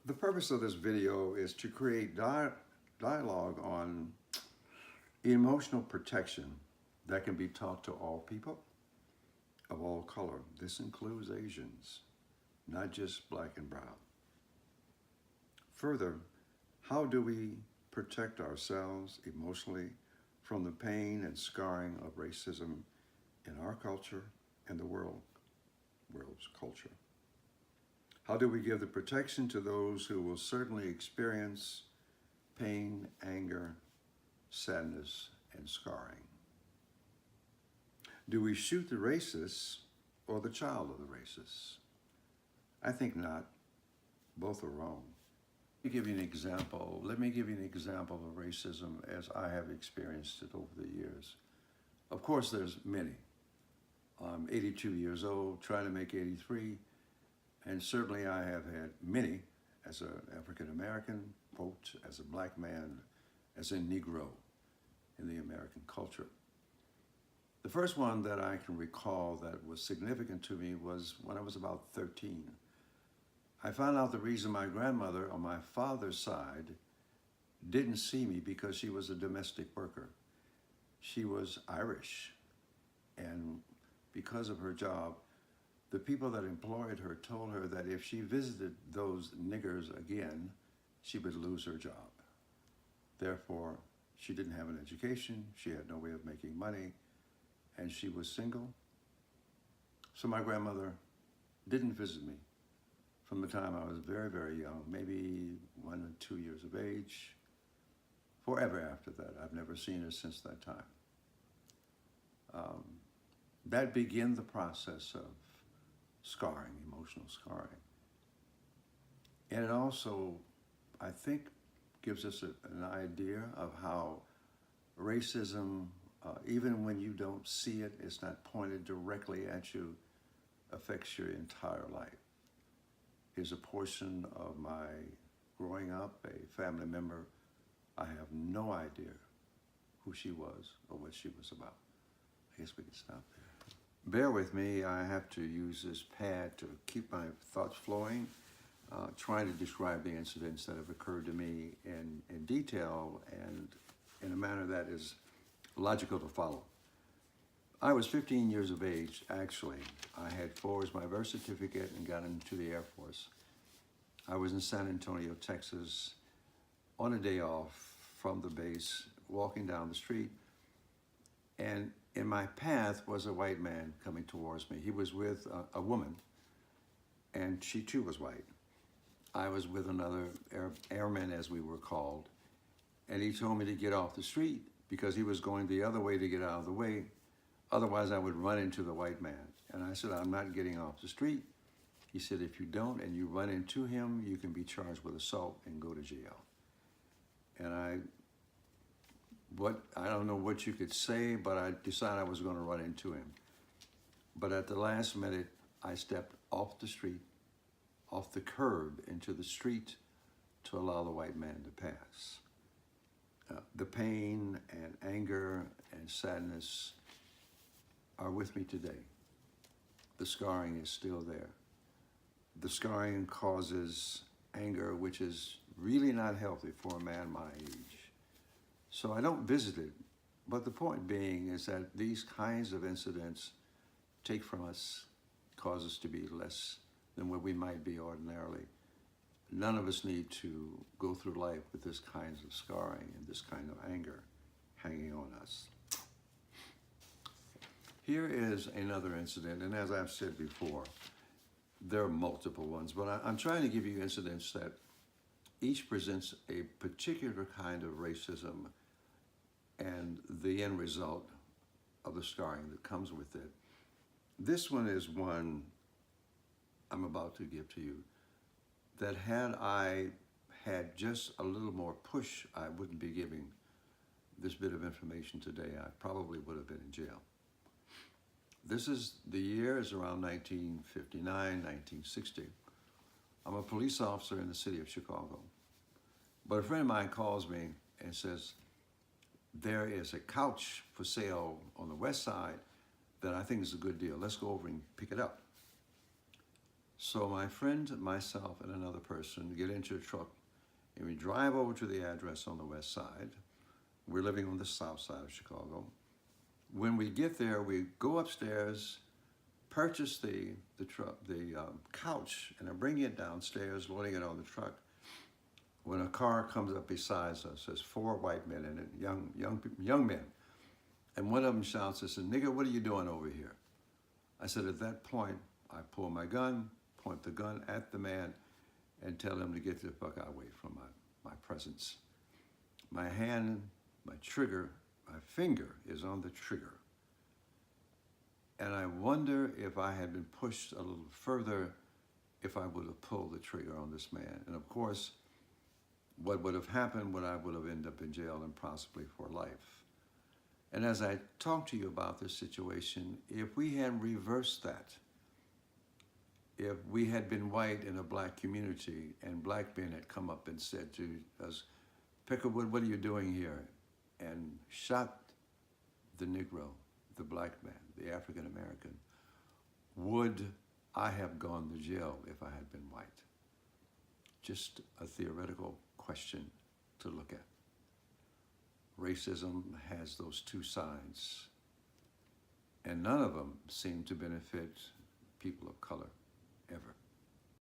The purpose of this video is to create dialogue on emotional protection that can be taught to all people of all color. This includes Asians, not just black and brown. Further, how do we protect ourselves emotionally from the pain and scarring of racism in our culture and the world's culture? How do we give the protection to those who will certainly experience pain, anger, sadness, and scarring? Do we shoot the racist or the child of the racist? I think not. Both are wrong. Let me give you an example. Let me give you an example of racism as I have experienced it over the years. Of course, there's many. I'm 82 years old, trying to make 83, and certainly I have had many as an African American, both as a black man, as a Negro in the American culture. The first one that I can recall that was significant to me was when I was about 13. I found out the reason my grandmother on my father's side didn't see me because she was a domestic worker. She was Irish, and because of her job, the people that employed her told her that if she visited those niggers again, she would lose her job. Therefore, she didn't have an education, she had no way of making money, and she was single. So my grandmother didn't visit me from the time I was very, very young, maybe 1 or 2 years of age, forever after that. I've never seen her since that time. That began the process of scarring, emotional scarring. And it also, I think, gives us an idea of how racism, even when you don't see it, it's not pointed directly at you, affects your entire life. Here's a portion of my growing up, a family member. I have no idea who she was or what she was about. I guess we can stop there. Bear with me, I have to use this pad to keep my thoughts flowing, trying to describe the incidents that have occurred to me in detail and in a manner that is logical to follow. I was 15 years of age, actually. I had forged my birth certificate and got into the Air Force. I was in San Antonio, Texas, on a day off from the base, walking down the street, and in my path was a white man coming towards me. He was with a woman, and she too was white. I was with another airman, as we were called, and he told me to get off the street because he was going the other way to get out of the way. Otherwise, I would run into the white man. And I said, I'm not getting off the street. He said, if you don't and you run into him, you can be charged with assault and go to jail. And I don't know what you could say, but I decided I was going to run into him. But at the last minute, I stepped off the street, off the curb into the street to allow the white man to pass. The pain and anger and sadness are with me today. The scarring is still there. The scarring causes anger, which is really not healthy for a man my age. So I don't visit it, but the point being is that these kinds of incidents take from us, cause us to be less than what we might be ordinarily. None of us need to go through life with this kind of scarring and this kind of anger hanging on us. Here is another incident, and as I've said before, there are multiple ones, but I'm trying to give you incidents that each presents a particular kind of racism and the end result of the scarring that comes with it. This one is one I'm about to give to you that had I had just a little more push, I wouldn't be giving this bit of information today. I probably would have been in jail. The year is around 1959, 1960. I'm a police officer in the city of Chicago. But a friend of mine calls me and says, there is a couch for sale on the west side that I think is a good deal. Let's go over and pick it up. So my friend, myself, and another person get into a truck and we drive over to the address on the west side. We're living on the south side of Chicago. When we get there, we go upstairs, purchase the couch, and I bring it downstairs, loading it on the truck. When a car comes up beside us, there's 4 white men in it, young men. And one of them shouts and says, "Nigga, what are you doing over here?" I said, at that point, I pull my gun, point the gun at the man, and tell him to get the fuck away from my presence. My hand, my trigger, my finger is on the trigger. And I wonder if I had been pushed a little further, if I would have pulled the trigger on this man. And of course, what would have happened would I would have ended up in jail and possibly for life. And as I talk to you about this situation, if we had reversed that, if we had been white in a black community and black men had come up and said to us, "Pettiford, what are you doing here?" and shot the Negro, the black man, the African American, would I have gone to jail if I had been white? Just a theoretical question to look at. Racism has those two sides, and none of them seem to benefit people of color ever.